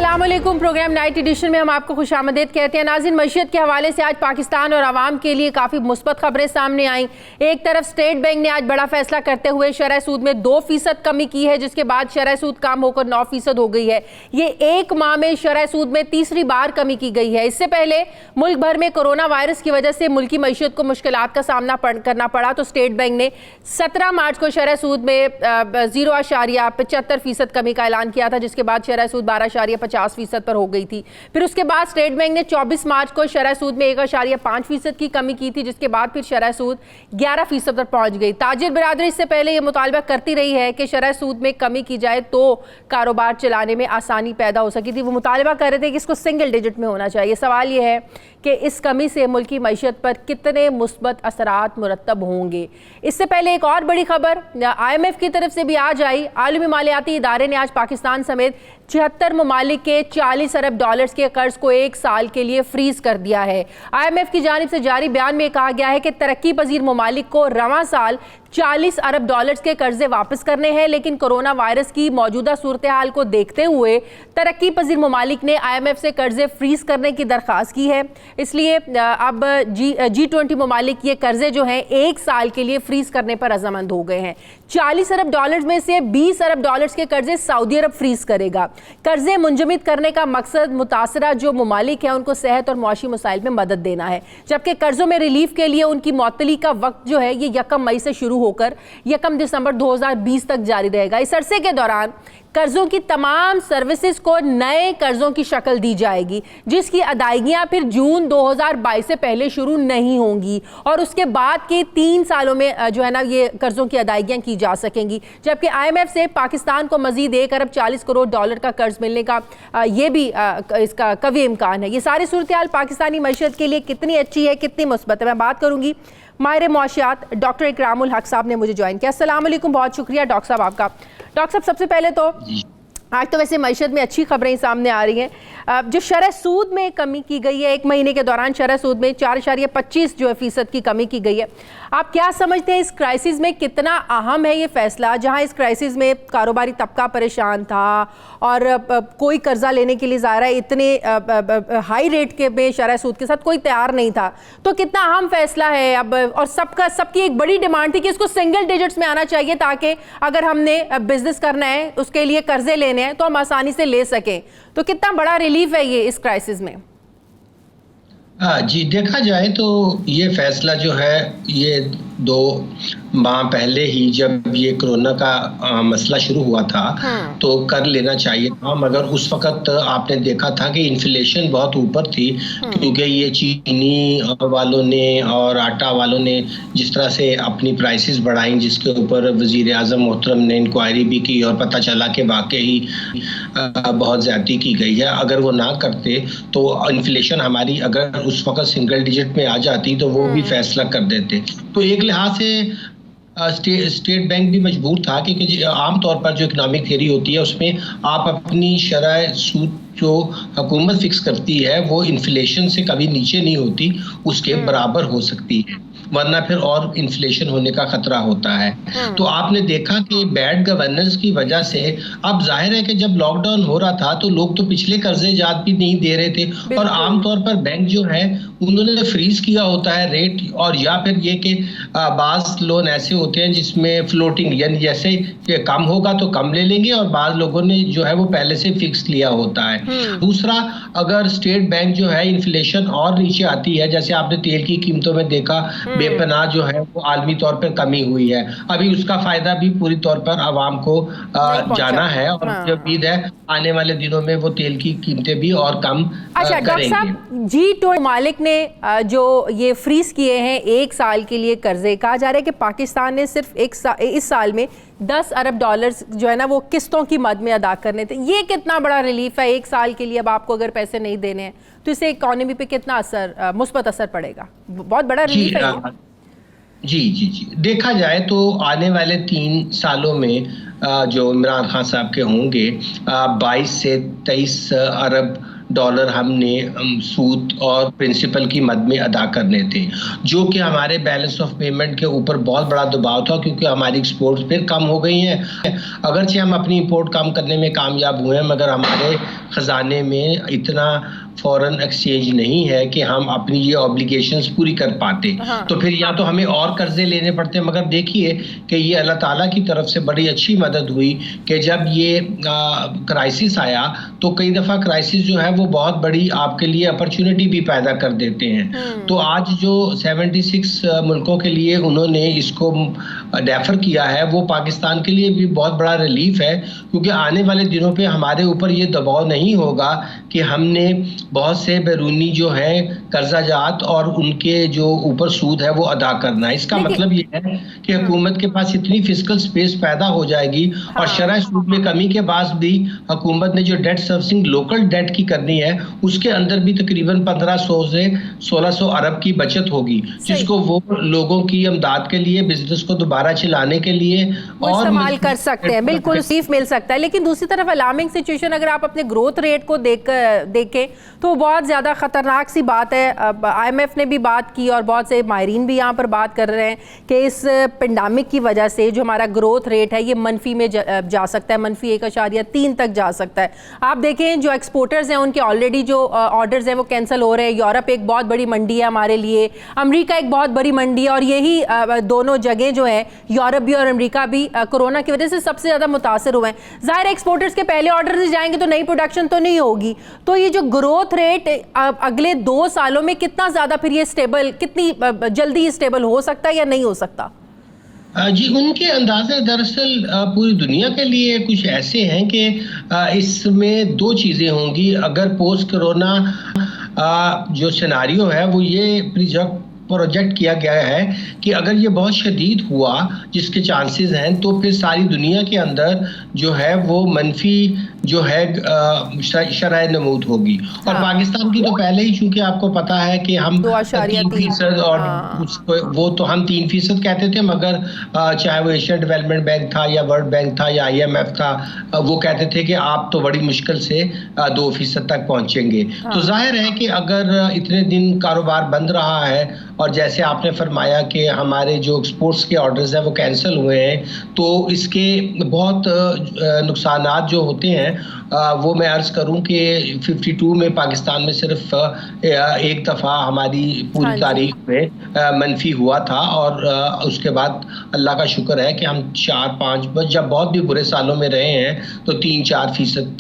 अस्सलाम वालेकुम। Programme night addition में हम आपको खुशामदीद कहते हैं। नाज़रीन, मईशत के हवाले से आज पाकिस्तान और आवाम के लिए काफ़ी मुस्बत खबरें सामने आई। एक तरफ स्टेट बैंक ने आज बड़ा फैसला करते हुए शरह सूद में 2% कमी की है, जिसके बाद शरह सूद कम होकर 9% हो गई है। ये एक माह में शरह सूद में तीसरी बार कमी की गई है। इससे पहले मुल्क भर में कोरोना वायरस की वजह से मुल्की मईशत को मुश्किलात का सामना करना पड़ा, तो स्टेट बैंक ने 17 मार्च को शरह सूद में 0.75% कमी का ऐलान किया था, जिसके बाद शरह सूद 12.50% पर हो गई थी। फिर उसके बाद स्टेट बैंक ने 24 मार्च को शरह सूद में 1.5% की कमी की थी, जिसके बाद फिर शरह सूद 11% पर पहुंच गई। ताजिर बिरादरी इससे पहले ये मुतालबा करती रही है कि शरह सूद में कमी की जाए तो कारोबार चलाने में आसानी पैदा हो सकी थी। वो मुतालबा कर रहे थे कि इसको सिंगल डिजिट में होना चाहिए। सवाल ये है कि इस कमी से मुल्की मईशत पर कितने मुस्बत असरात मुरतब होंगे। इससे पहले एक और बड़ी खबर IMF की तरफ से भी आज आई। आलमी मालियाती इदारे ने आज पाकिस्तान समेत 76 ममालिक के $40 अरब के कर्ज को 1 साल के लिए फ्रीज कर दिया है। IMF की जानिब से जारी बयान में कहा गया है कि तरक्की पजीर ममालिक को रवां साल $40 अरब के कर्जे वापस करने हैं, लेकिन कोरोना वायरस की मौजूदा सूरत हाल को देखते हुए तरक्की पजीर ममालिक ने IMF से कर्जे फ्रीज करने की दरख्वास्त की है। इसलिए अब G20 ममालिक ये कर्जे जो हैं 1 साल के लिए फ्रीज करने पर रजामंद हो गए हैं। $40 अरब में से $20 अरब के कर्जे सऊदी अरब फ्रीज करेगा। कर्जे मुंजमद करने का मकसद मुतासरा जो ममालिक हैं उनको सेहत और मुआशी मसाइल में मदद देना है, जबकि कर्जों में रिलीफ के लिए उनकी मुअत्तली का वक्त जो है ये 1 मई से शुरू होकर 1 दिसंबर 2020 तक जारी रहेगा। इस अरसे के दौरान कर्जों की तमाम सर्विसेज को नए कर्जों की शक्ल दी जाएगी, जिसकी अदायगियां फिर जून 2022 से पहले शुरू नहीं होंगी और उसके बाद के 3 सालों में जो है ना ये कर्जों की अदायगियां की जा सकेंगी। जबकि IMF से पाकिस्तान को मजीद $1 अरब 40 करोड़ का कर्ज मिलने का ये भी इसका कवी इम्कान है। ये सारी सूरत हाल पाकिस्तानी मईशत के लिए कितनी अच्छी है, कितनी मुस्बत है, मैं बात करूंगी। माहिर मुआशियात डॉक्टर इकरामुल हक साहब ने मुझे ज्वाइन किया। अस्सलाम वालेकुम, बहुत शुक्रिया डॉक्टर साहब आपका। डॉक्टर साहब, सबसे पहले तो आज तो वैसे मईशत में अच्छी खबरें सामने आ रही हैं। जो शरह सूद में कमी की गई है, 1 महीने के दौरान शरह सूद में 4.25 जो फीसद की कमी की गई है, आप क्या समझते हैं इस क्राइसिस में कितना अहम है ये फैसला, जहां इस क्राइसिस में कारोबारी तबका परेशान था और कोई कर्जा लेने के लिए ज़ाहिर है इतने हाई रेट के में शरह सूद के साथ कोई तैयार नहीं था, तो कितना अहम फैसला है अब। और सबकी एक बड़ी डिमांड थी कि इसको सिंगल डिजिट्स में आना चाहिए, ताकि अगर हमने बिजनेस करना है उसके लिए कर्जे लेने हैं तो हम आसानी से ले सकें। तो कितना बड़ा रिलीफ है ये इस क्राइसिस में? जी, देखा जाए तो ये फैसला जो है ये 2 माह पहले ही जब ये कोरोना का मसला शुरू हुआ था तो कर लेना चाहिए था, मगर उस वक्त आपने देखा था कि इन्फ्लेशन बहुत ऊपर थी, क्योंकि ये चीनी वालों ने और आटा वालों ने जिस तरह से अपनी प्राइसेस बढ़ाई, जिसके ऊपर वजीर आज़म मोहतरम ने इंक्वायरी भी की और पता चला कि वाकई बहुत ज़्यादती की गई है। अगर वो ना करते तो इन्फ्लेशन हमारी अगर उस वक्त सिंगल डिजिट में आ जाती तो वो भी फैसला कर देते। तो एक लिहाज से स्टेट बैंक भी मजबूर था, क्योंकि आमतौर पर जो इकोनॉमिक थ्योरी होती है उसमें आप अपनी शरह सूद जो हुकूमत फिक्स करती है वो इन्फ्लेशन से कभी नीचे नहीं होती, उसके बराबर हो सकती है, वरना फिर और इन्फ्लेशन होने का खतरा होता है। तो आपने देखा कि बैड गवर्नेंस की वजह से अब जाहिर है कि जब लॉकडाउन हो रहा था तो लोग तो पिछले कर्जे जात भी नहीं दे रहे थे, और आमतौर पर बैंक जो है उन्होंने फ्रीज किया होता है रेट, और या फिर ये कि बाज़ लोन ऐसे होते हैं जिसमें फ्लोटिंग, यानी जैसे कम होगा तो कम ले लेंगे, और बाज़ लोगों ने जो है वो पहले से फिक्स लिया होता है। दूसरा, अगर स्टेट बैंक जो है इन्फ्लेशन और नीचे आती है, जैसे आपने तेल की कीमतों में देखा बेपनाह जो है वो आलमी तौर पर कमी हुई है, अभी उसका फायदा भी पूरी तौर पर आवाम को जाना है, और मुझे उम्मीद है आने वाले दिनों में वो तेल की कीमतें भी और कम अच्छा डॉक्टर साहब, G20 मालिक ने जो ये फ्रीज किए हैं 1 साल के लिए कर्जे, कहा जा रहा है कि पाकिस्तान ने सिर्फ इस साल में $10 अरब जो है ना वो किस्तों की मद में अदा करने थे। ये कितना बड़ा रिलीफ है 1 साल के लिए। अब आपको अगर पैसे नहीं देने हैं तो इससे इकोनॉमी पे कितना मुस्बत असर पड़ेगा? बहुत बड़ा रिलीफ है ये। जी, देखा जाए तो आने वाले 3 सालों में जो इमरान खान साहब के होंगे 22 से 23 अरब डॉलर हमने सूद और प्रिंसिपल की मद में अदा करने थे, जो कि हमारे बैलेंस ऑफ पेमेंट के ऊपर बहुत बड़ा दबाव था, क्योंकि हमारी एक्सपोर्ट्स फिर कम हो गई हैं। अगरचे हम अपनी इंपोर्ट कम करने में कामयाब हुए हैं, मगर हमारे खजाने में इतना फॉरेन एक्सचेंज नहीं है कि हम अपनी ये ऑब्लिगेशंस पूरी कर पाते। तो फिर या तो हमें और कर्जे लेने पड़ते। मगर देखिए कि ये अल्लाह ताला की तरफ से बड़ी अच्छी मदद हुई कि जब ये क्राइसिस आया तो कई दफ़ा क्राइसिस जो है वो बहुत बड़ी आपके लिए अपॉर्चुनिटी भी पैदा कर देते हैं। तो आज जो 76 मुल्कों के लिए उन्होंने इसको डेफर किया है, वो पाकिस्तान के लिए भी बहुत बड़ा रिलीफ है, क्योंकि आने वाले दिनों पे हमारे ऊपर ये दबाव नहीं होगा कि हमने बहुत से बैरूनी जो है कर्जाजात और उनके जो ऊपर सूद है वो अदा करना है। इसका मतलब ये है कि हुकूमत के पास इतनी फिस्कल स्पेस पैदा हो जाएगी और शरह सूद में कमी के बाद भी हुकूमत ने जो डेट सर्विसिंग लोकल डेट की करनी है, उसके अंदर भी तकरीबन 1500 से 1600 अरब की बचत होगी, जिसको वो लोगों की इमदाद के लिए, बिजनेस को दोबारा चलाने के लिए और इस्तेमाल कर सकते हैं। बिल्कुल रिलीफ मिल सकता है। लेकिन दूसरी तरफ अलार्मिंग सिचुएशन अगर आप अपने ग्रोथ रेट को देखें तो बहुत ज़्यादा ख़तरनाक सी बात है। IMF ने भी बात की और बहुत से माहिरीन भी यहाँ पर बात कर रहे हैं कि इस पेंडेमिक की वजह से जो हमारा ग्रोथ रेट है ये मनफी में जा सकता है, -1.3 तक जा सकता है। आप देखें जो एक्सपोर्टर्स हैं उनके ऑलरेडी जो ऑर्डर्स हैं वो कैंसिल हो रहे हैं। यूरोप एक बहुत बड़ी मंडी है हमारे लिए, अमेरिका एक बहुत बड़ी मंडी है, और यही दोनों जगह जो है यूरोप भी और अमेरिका भी कोरोना की वजह से सबसे ज़्यादा मुतासर हुए हैं। ज़ाहिर एक्सपोर्टर्स के पहले ऑर्डर जाएंगे तो नई प्रोडक्शन तो नहीं होगी। तो ये जो ग्रोथ रेट अगले 2 सालों में कितना ज़्यादा फिर ये स्टेबल, कितनी जल्दी स्टेबल हो सकता है या नहीं हो सकता? जी, उनके अंदाजे दरअसल पूरी दुनिया के लिए कुछ ऐसे हैं कि इसमें 2 चीज़ें होंगी। अगर पोस्ट कोरोना जो सिनारियो है वो ये प्रोजेक्ट किया गया है कि अगर ये बहुत शदीद हुआ, जिसके चांसेस हैं, तो फिर सारी दुनिया के अंदर जो है वो मनफी जो है शरह नमूद होगी। और पाकिस्तान की तो पहले ही, चूंकि आपको पता है कि हम 3% और वो तो हम 3% कहते थे, मगर चाहे वो एशियन डेवलपमेंट बैंक था या वर्ल्ड बैंक था या IMF था, वो कहते थे कि आप तो बड़ी मुश्किल से 2% तक पहुंचेंगे। तो जाहिर है कि अगर इतने दिन कारोबार बंद रहा है और जैसे आपने फरमाया कि हमारे जो एक्सपोर्ट्स के ऑर्डर्स हैं वो कैंसिल हुए हैं, तो इसके बहुत नुकसानात जो होते हैं वो मैं अर्ज़ करूं कि 52 में पाकिस्तान में सिर्फ एक दफ़ा हमारी पूरी तारीख में मनफी हुआ था, और उसके बाद अल्लाह का शुक्र है कि हम 4-5 जब बहुत भी बुरे सालों में रहे हैं तो 3-4%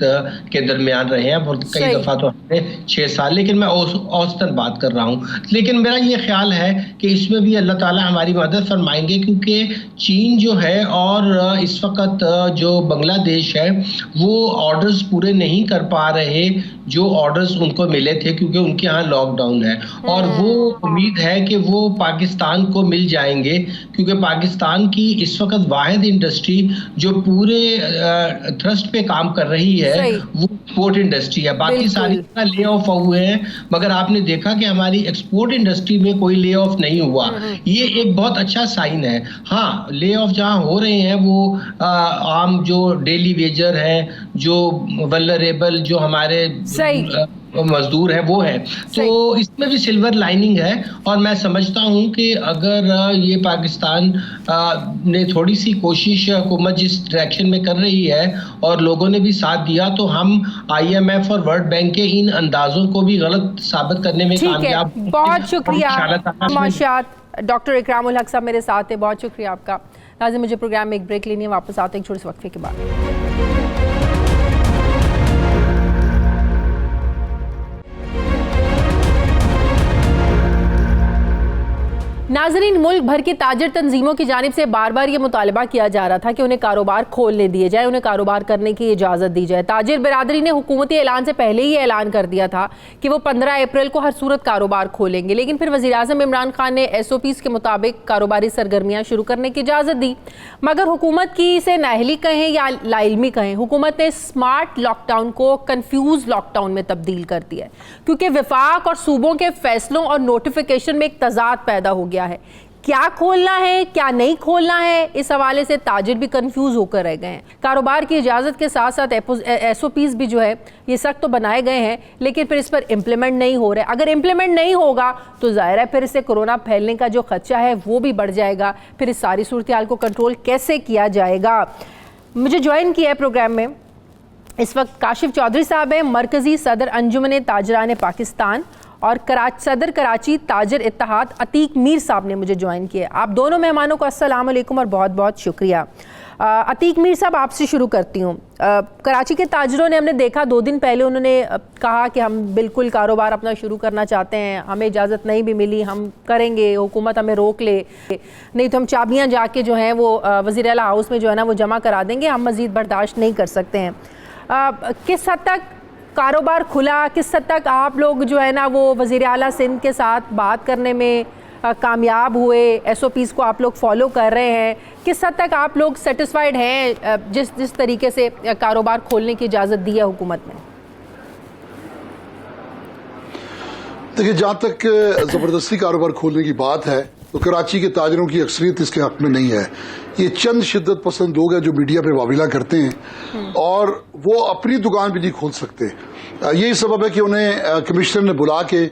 के दरमियान रहे हैं, और कई दफ़ा तो हमने 6 साल। लेकिन मैं औसतन बात कर रहा हूँ। लेकिन मेरा ये ख्याल है कि इसमें भी अल्लाह ताला हमारी मदद फरमाएंगे, क्योंकि चीन जो है और इस वक्त जो बांग्लादेश है वो ऑर्डर्स पूरे नहीं कर पा रहे जो ऑर्डर्स उनको मिले थे, क्योंकि उनके यहाँ लॉकडाउन है, और वो उम्मीद है कि वो पाकिस्तान को मिल जाएंगे, क्योंकि पाकिस्तान की इस वक्त वाहिद इंडस्ट्री जो पूरे थ्रस्ट पे काम कर रही है वो एक्सपोर्ट इंडस्ट्री है। बाकी सारी ले ऑफ हुए हैं, मगर आपने देखा कि हमारी एक्सपोर्ट इंडस्ट्री में कोई ले ऑफ नहीं हुआ। ये एक बहुत अच्छा साइन है। हाँ, ले ऑफ जहाँ हो रहे हैं वो आम जो डेली वेजर हैं, जो वल्नरेबल जो हमारे मजदूर है वो है, तो इसमें भी सिल्वर लाइनिंग है। और मैं समझता हूं कि अगर ये पाकिस्तान ने थोड़ी सी कोशिश, हुकूमत जिस डायरेक्शन में कर रही है और लोगों ने भी साथ दिया, तो हम IMF और वर्ल्ड बैंक के इन अंदाजों को भी गलत साबित करने में कामयाब। बहुत शुक्रिया डॉक्टर इकरामुल हक साहब मेरे साथ है, बहुत शुक्रिया आपका। नाज़रीन, मुझे प्रोग्राम में एक ब्रेक लेनी है, वापस आते हैं एक छोटे से वक्फे के बाद। नाज़रीन, मुल्क भर की ताजिर तंजीमों की जानिब से बार बार ये मुतालबा किया जा रहा था कि उन्हें कारोबार खोलने दिए जाए, उन्हें कारोबार करने की इजाज़त दी जाए। ताजिर बिरादरी ने हुकूमती ऐलान से पहले ही ऐलान कर दिया था कि वो 15 अप्रैल को हर सूरत कारोबार खोलेंगे, लेकिन फिर वज़ीर-ए-आज़म इमरान खान ने SOPs के मुताबिक कारोबारी सरगर्मियाँ शुरू करने की इजाज़त दी। मगर हुकूमत की इसे नाअहली कहें या लाइल्मी कहें, हुकूमत ने स्मार्ट लॉकडाउन को कन्फ्यूज लॉकडाउन में तब्दील कर दिया है, क्योंकि विफाक और सूबों के फैसलों और नोटिफिकेशन में एक तजाद पैदा हो गया है। क्या खोलना है क्या नहीं खोलना है, इस हवाले से ताजिर भी कंफ्यूज होकर रह गए हैं। कारोबार की इजाज़त के साथ साथ SOPs भी जो है ये सख्त तो बनाए गए हैं, लेकिन फिर इस पर इम्प्लीमेंट नहीं हो रहे। अगर इम्प्लीमेंट नहीं होगा तो ज़ाहिर है फिर इससे कोरोना फैलने का जो खदशा है वो भी बढ़ जाएगा। फिर इस सारी सूरत हाल को कंट्रोल कैसे किया जाएगा। मुझे ज्वाइन किया है प्रोग्राम में इस वक्त काशिफ चौधरी साहब हैं, मरकज़ी सदर अंजुमन ताजरान पाकिस्तान, और सदर कराची ताजर इत्तेहाद अतीक मीर साहब ने मुझे ज्वाइन किया। आप दोनों मेहमानों को अस्सलाम वालेकुम और बहुत बहुत शुक्रिया। अतीक मीर साहब, आपसे शुरू करती हूँ। कराची के ताजरों ने, हमने देखा 2 दिन पहले उन्होंने कहा कि हम बिल्कुल कारोबार अपना शुरू करना चाहते हैं, हमें इजाज़त नहीं भी मिली, हम करेंगे, हुकूमत हमें रोक ले, नहीं तो हम चाबियाँ जाके जो हैं वो वज़ीर आला हाउस में जो है ना वो जमा करा देंगे, हम मज़ीद बर्दाश्त नहीं कर सकते हैं। किस हद तक कारोबार खुला, किस हद तक आप लोग जो है ना वो वज़ीर आला सिंध के साथ बात करने में कामयाब हुए, SOPs को आप लोग फॉलो कर रहे हैं, किस हद तक आप लोग सेटिस्फाइड हैं जिस तरीके से कारोबार खोलने की इजाज़त दी है हुकूमत ने? देखिए, जहाँ तक ज़बरदस्ती कारोबार खोलने की बात है तो कराची के ताजरों की अक्सरियत इसके हक में नहीं है। ये चंद शिद्दत पसंद लोग हैं जो मीडिया पे वाविला करते हैं और वो अपनी दुकान भी नहीं खोल सकते। यही सबब है कि उन्हें कमिश्नर ने बुला के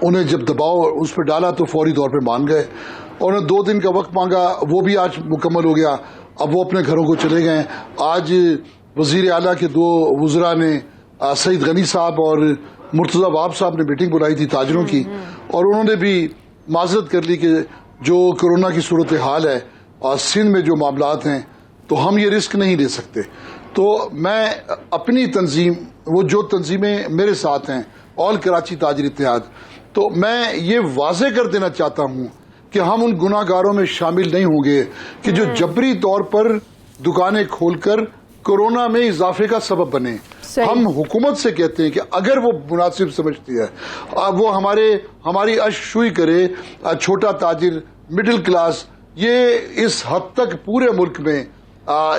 उन्हें जब दबाव उस पर डाला तो फौरी तौर पे मान गए। और उन्हें 2 दिन का वक्त मांगा, वो भी आज मुकम्मल हो गया। अब वो अपने घरों को चले गए। आज वजीर आला के 2 वज़रा ने, सईद गनी साहब और मुर्तज़ा वाब साहब ने मीटिंग बुलाई थी ताजरों की, और उन्होंने भी माजरत कर ली कि जो कोरोना की सूरत हाल है और सिंध में जो मामलात हैं तो हम ये रिस्क नहीं ले सकते। तो मैं अपनी तंजीम, वो जो तंजीमें मेरे साथ हैं, ऑल कराची ताजिर इत्तेहाद, तो मैं ये वाज़े कर देना चाहता हूँ कि हम उन गुनाहगारों में शामिल नहीं होंगे कि जो जबरी तौर पर दुकानें खोलकर कोरोना में इजाफे का सबब बने। हम हुकूमत से कहते हैं कि अगर वो मुनासिब समझती है, वो हमारी अशुई करे, छोटा ताजिर, मिडिल क्लास, ये इस हद तक पूरे मुल्क में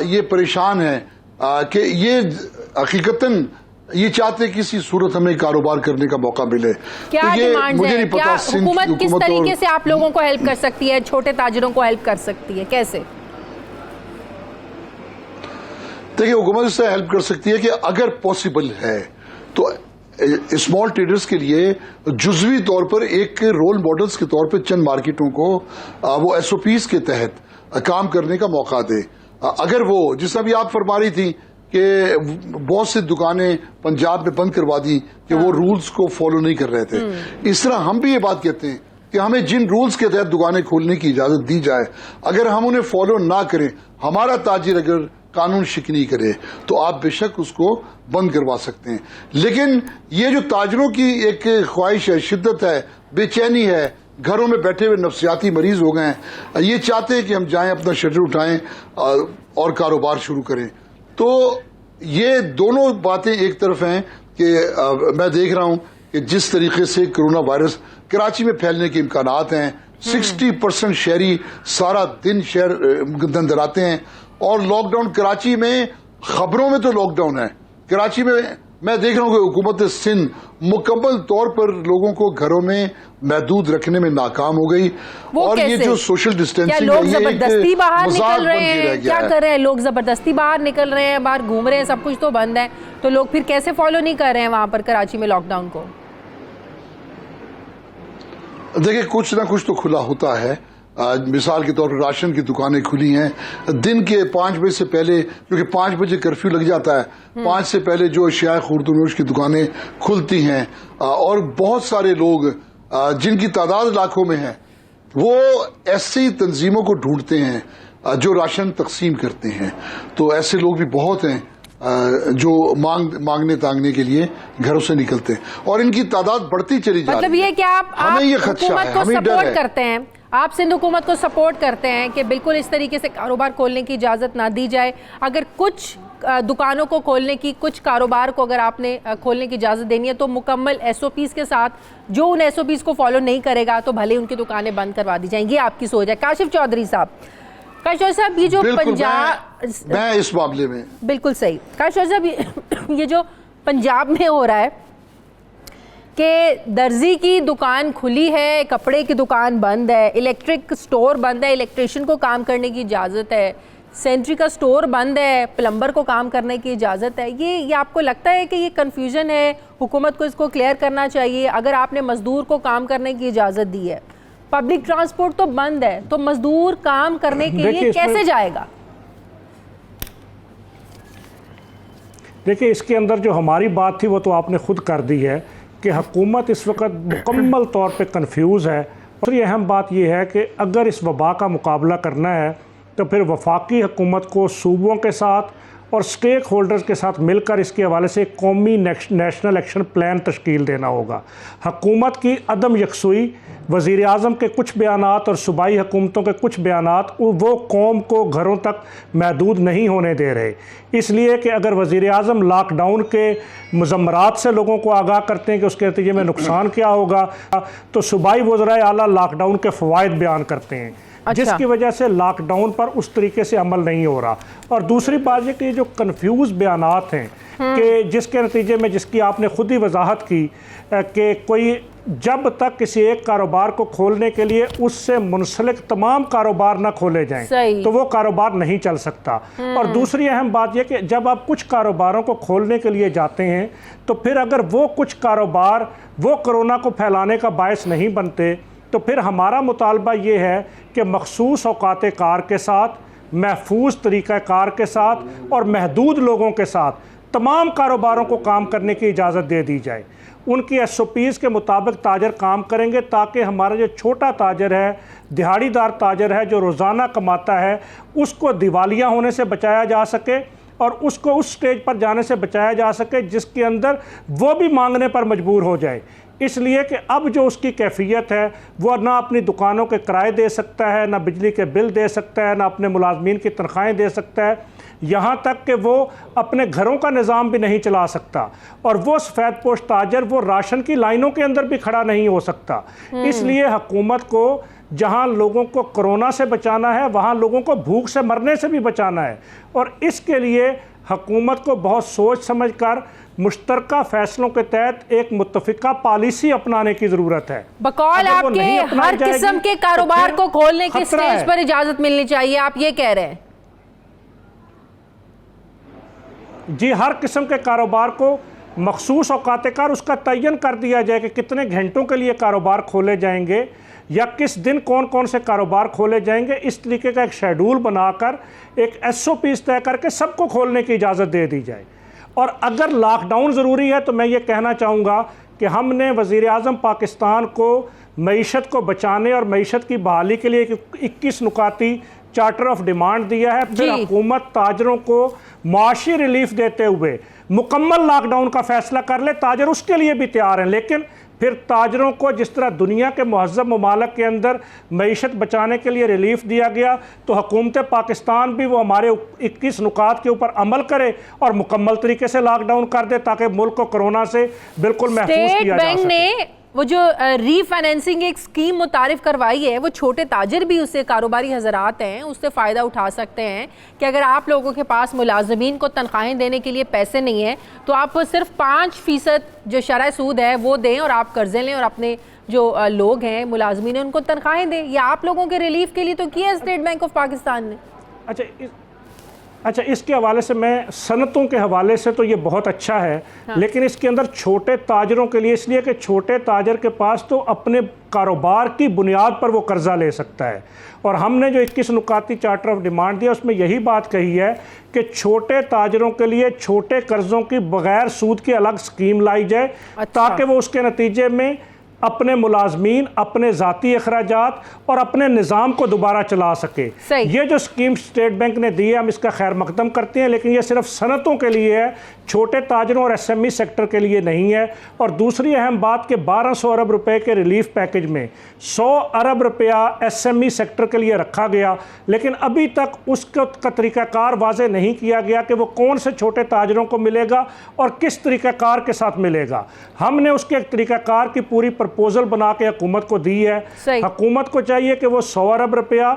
ये परेशान है कि ये हकीकतन ये चाहते किसी सूरत हमें कारोबार करने का मौका मिले। क्या तो ये मुझे नहीं पता हुकूमत किस तरीके से आप लोगों को हेल्प कर सकती है, छोटे ताजिरों को हेल्प कर सकती है, कैसे? देखिए, हुकूमत इससे हेल्प कर सकती है कि अगर पॉसिबल है तो स्मॉल ट्रेडर्स के लिए जुज़वी तौर पर एक रोल मॉडल्स के तौर पर चंद मार्केटों को वो SOPs के तहत काम करने का मौका दे। अगर वो, जिससे भी आप फरमा रही थी कि बहुत सी दुकानें पंजाब में बंद करवा दी कि वो रूल्स को फॉलो नहीं कर रहे थे, इस तरह हम भी ये बात कहते हैं कि हमें जिन रूल्स के तहत दुकानें खोलने की इजाजत दी जाए, अगर हम उन्हें फॉलो ना करें, हमारा ताजिर अगर कानून शिकनी करे तो आप बेशक उसको बंद करवा सकते हैं। लेकिन ये जो ताजरों की एक ख्वाहिश है, शिद्दत है, बेचैनी है, घरों में बैठे हुए नफ्सियाती मरीज हो गए हैं, ये चाहते हैं कि हम जाएं, अपना शटर उठाएं और कारोबार शुरू करें। तो ये दोनों बातें एक तरफ हैं कि मैं देख रहा हूं कि जिस तरीके से कोरोना वायरस कराची में फैलने के इम्कानात हैं, 60% शहरी सारा दिन शहर दंदराते हैं। और लॉकडाउन कराची में, खबरों में तो लॉकडाउन है, कराची में मैं देख रहा हूं कि हुकूमत सिंध मुकम्मल तौर पर लोगों को घरों में महदूद रखने में नाकाम हो गई। और ये जो सोशल डिस्टेंसिंग है, ये जबरदस्ती बाहर निकल रहे हैं, क्या है। कर रहे हैं लोग? जबरदस्ती बाहर निकल रहे हैं, बाहर घूम रहे हैं, सब कुछ तो बंद है, तो लोग फिर कैसे फॉलो नहीं कर रहे हैं वहां पर कराची में लॉकडाउन को? देखिए, कुछ ना कुछ तो खुला होता है। मिसाल के तौर पर राशन की दुकानें खुली हैं दिन के 5 बजे से पहले, क्योंकि 5 बजे कर्फ्यू लग जाता है, 5 से पहले जो अशिया खुर्दनोश की दुकानें खुलती हैं। और बहुत सारे लोग जिनकी तादाद लाखों में है, वो ऐसी तंजीमों को ढूंढते हैं जो राशन तकसीम करते हैं। तो ऐसे लोग भी बहुत हैं जो मांगने तांगने के लिए घरों से निकलते हैं, और इनकी तादाद बढ़ती चली जा रही है। मतलब ये कि आप हुकूमत को सपोर्ट करते हैं, आप सिंध हुकूमत को सपोर्ट करते हैं कि बिल्कुल इस तरीके से कारोबार खोलने की इजाज़त ना दी जाए। अगर कुछ दुकानों को खोलने की, कुछ कारोबार को अगर आपने खोलने की इजाज़त देनी है तो मुकम्मल SOPs के साथ, जो उन SOPs को फॉलो नहीं करेगा तो भले उनकी दुकानें बंद करवा दी जाएंगी। आपकी सोच है। काशिफ चौधरी साहब, ये जो पंजाब, मैं इस मामले में बिल्कुल सही, काशिफ साहब, ये जो पंजाब में हो रहा है, कि दर्जी की दुकान खुली है, कपड़े की दुकान बंद है, इलेक्ट्रिक स्टोर बंद है, इलेक्ट्रिशियन को काम करने की इजाज़त है, सेंट्री का स्टोर बंद है, प्लम्बर को काम करने की इजाज़त है। ये आपको लगता है कि ये कन्फ्यूज़न है, हुकूमत को इसको क्लियर करना चाहिए? अगर आपने मज़दूर को काम करने की इजाज़त दी है, पब्लिक ट्रांसपोर्ट तो बंद है, तो मज़दूर काम करने के लिए कैसे जाएगा? देखिए, इसके अंदर जो हमारी बात थी वो तो आपने खुद कर दी है कि हुकूमत इस वक्त मुकम्मल तौर पे कंफ्यूज है। और ये अहम बात ये है कि अगर इस वबा का मुकाबला करना है तो फिर वफाकी हुकूमत को सूबों के साथ और स्टेक होल्डर्स के साथ मिलकर इसके हवाले से एक कौमी नेशनल एक्शन प्लान तश्कील देना होगा। हुकूमत की अदम यकसुई, वज़ीर आज़म के कुछ बयानात और सूबाई हुकूमतों के कुछ बयानात वो कौम को घरों तक महदूद नहीं होने दे रहे। इसलिए कि अगर वज़ीर आज़म लॉकडाउन के मुज़म्मरात से लोगों को आगाह करते हैं कि उसके नतीजे में नुकसान क्या होगा, तो सूबाई वज़राए आला लॉकडाउन के फ़वाइद बयान करते हैं। अच्छा। जिसकी वजह से लॉकडाउन पर उस तरीके से अमल नहीं हो रहा। और दूसरी बात ये कि ये जो कन्फ्यूज़ बयानात हैं कि जिसके नतीजे में, जिसकी आपने खुद ही वजाहत की कि कोई जब तक किसी एक कारोबार को खोलने के लिए उससे मुंसलिक तमाम कारोबार ना खोले जाएं तो वो कारोबार नहीं चल सकता। और दूसरी अहम बात यह कि जब आप कुछ कारोबारों को खोलने के लिए जाते हैं तो फिर अगर वो कुछ कारोबार वो कोरोना को फैलाने का बायस नहीं बनते तो फिर हमारा मुतालबा ये है कि मखसूस औकात कार के साथ, महफूज तरीक़ा कार के साथ और महदूद लोगों के साथ तमाम कारोबारों को काम करने की इजाज़त दे दी जाए। उनकी SOPs के मुताबिक ताजर काम करेंगे ताकि हमारा जो छोटा ताजर है, दिहाड़ीदार ताजर है, जो रोज़ाना कमाता है, उसको दिवालिया होने से बचाया जा सके और उसको उस स्टेज पर जाने से बचाया जा सके जिसके अंदर वो भी मांगने पर मजबूर हो जाए। इसलिए कि अब जो उसकी कैफियत है वो ना अपनी दुकानों के किराए दे सकता है, ना बिजली के बिल दे सकता है, ना अपने मुलाजमीन की तनख्वाहें दे सकता है, यहाँ तक कि वो अपने घरों का निज़ाम भी नहीं चला सकता। और वो सफ़ेद पोश ताजर वो राशन की लाइनों के अंदर भी खड़ा नहीं हो सकता। इसलिए हुकूमत को जहाँ लोगों को कोरोना से बचाना है वहाँ लोगों को भूख से मरने से भी बचाना है। और इसके लिए हुकूमत को बहुत सोच समझ कर मुश्तरका फैसलों के तहत एक मुत्तफ़िका पॉलिसी अपनाने की ज़रूरत है। बकौल आपके हर किस्म के कारोबार को खोलने के स्टेज पर इजाज़त मिलनी चाहिए, आप ये कह रहे हैं? जी, हर किस्म के कारोबार को मखसूस औकात कार उसका तयन कर दिया जाए कि कितने घंटों के लिए कारोबार खोले जाएंगे या किस दिन कौन कौन से कारोबार खोले जाएंगे। इस तरीके का एक शेड्यूल बनाकर एक SOPs तय करके सबको खोलने की इजाज़त दे दी जाए। और अगर लॉकडाउन ज़रूरी है तो मैं ये कहना चाहूँगा कि हमने वज़ीर आज़म पाकिस्तान को मईशत को बचाने और मईशत की बहाली के लिए 21 नुकाती चार्टर ऑफ डिमांड दिया है। फिर हुकूमत ताजरों को माशी रिलीफ देते हुए मुकम्मल लॉकडाउन का फैसला कर ले। ताजर उसके लिए भी तैयार हैं, लेकिन फिर ताजरों को जिस तरह दुनिया के महज़्ज़ब ममालिक के अंदर मईशत बचाने के लिए रिलीफ दिया गया तो हुकूमत पाकिस्तान भी वो हमारे 21 नुकात के ऊपर अमल करे और मुकम्मल तरीके से लॉकडाउन कर दे ताकि मुल्क को कोरोना से बिल्कुल महफूज किया जा सके। वो जो रीफाइनेंसिंग एक स्कीम मुतारिफ करवाई है, वो छोटे ताजर भी उससे, कारोबारी हजरात हैं, उससे फ़ायदा उठा सकते हैं कि अगर आप लोगों के पास मुलाजमीन को तनख्वाहें देने के लिए पैसे नहीं हैं तो आप सिर्फ 5% जो शरह सूद है वो दें और आप कर्जे लें और अपने जो लोग हैं मुलाजमीन हैं उनको तनख्वाहें दें। या आप लोगों के रिलीफ के लिए तो किया स्टेट बैंक ऑफ पाकिस्तान ने। अच्छा, इसके हवाले से मैं सनतों के हवाले से तो ये बहुत अच्छा है। हाँ। लेकिन इसके अंदर छोटे ताजरों के लिए, इसलिए कि छोटे ताजर के पास तो अपने कारोबार की बुनियाद पर वो कर्जा ले सकता है। और हमने जो 21 नुकाती चार्टर ऑफ डिमांड दिया उसमें यही बात कही है कि छोटे ताजरों के लिए छोटे कर्जों की बगैर सूद की अलग स्कीम लाई जाए। अच्छा। ताकि वो उसके नतीजे में अपने मुलाजमीन, अपने ज़ाती अखराजात और अपने निज़ाम को दोबारा चला सके। ये जो स्कीम स्टेट बैंक ने दी है हम इसका खैर मकदम करते हैं, लेकिन ये सिर्फ सनतों के लिए है, छोटे ताजरों और SME सेक्टर के लिए नहीं है। और दूसरी अहम बात कि 1200 अरब रुपए के रिलीफ पैकेज में 100 अरब रुपया SME सेक्टर के लिए रखा गया, लेकिन अभी तक उसका तरीक़ाकार वाज़े नहीं किया गया कि वो कौन से छोटे ताजरों को मिलेगा और किस तरीक़ाकार के साथ मिलेगा। हमने उसके एक तरीक़ाकार की पूरी प्रपोजल बना के हुकूमत को दी है। हुकूमत को चाहिए कि वो 100 अरब रुपया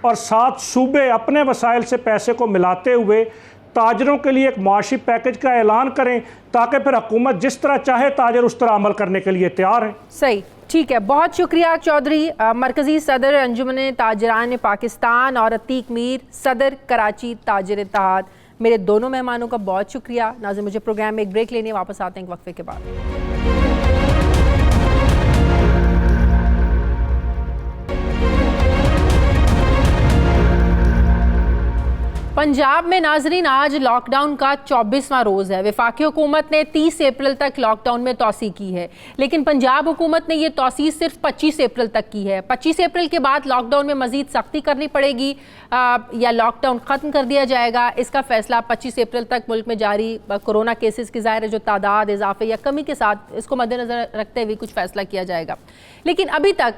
और 7 सूबे अपने वसाइल से पैसे को मिलाते हुए ताजरों के लिए एक मुआशी पैकेज का ऐलान करें, ताकि फिर हुकूमत जिस तरह चाहे ताजर उस तरह अमल करने के लिए तैयार हैं। सही, ठीक है, बहुत शुक्रिया चौधरी। मरकज़ी सदर अंजुमन ताजरान पाकिस्तान और अतीक मीर, सदर कराची ताजर इत्तेहाद, मेरे दोनों मेहमानों का बहुत शुक्रिया। नाज़रीन, मुझे प्रोग्राम में एक ब्रेक लेने वापस आते हैं एक वक्फे के बाद। पंजाब में नाजरीन आज लॉकडाउन का 24वां रोज़ है। वफाकी हुकूमत ने 30 अप्रैल तक लॉकडाउन में तोसी की है, लेकिन पंजाब हुकूमत ने यह तोसी सिर्फ 25 अप्रैल तक की है। 25 अप्रैल के बाद लॉकडाउन में मजीद सख्ती करनी पड़ेगी या लॉकडाउन ख़त्म कर दिया जाएगा, इसका फैसला 25 अप्रैल तक मुल्क में जारी कोरोना केसेस की ज़ाहिर है जो तादाद इजाफे या कमी के साथ इसको मद्देनज़र रखते हुए कुछ फैसला किया जाएगा। लेकिन अभी तक